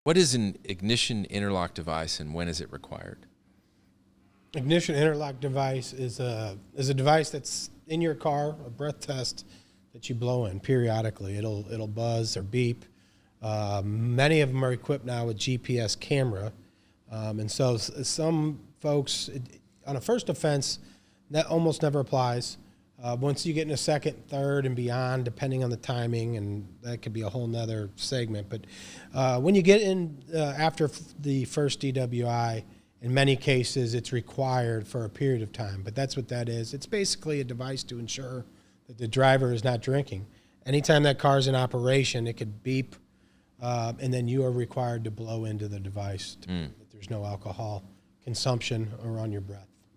What is an ignition interlock device, and when is it required? Ignition interlock device is a device that's in your car, a breath test that you blow in periodically. It'll buzz or beep. Many of them are equipped now with GPS camera, and so some folks on a first offense that almost never applies. Once you get in a second, third, and beyond, depending on the timing, and that could be a whole nother segment. But when you get in after the first DWI, in many cases, it's required for a period of time. But that's what that is. It's basically a device to ensure that the driver is not drinking. Anytime that car is in operation, it could beep, and then you are required to blow into the device to that there's no alcohol consumption or on your breath.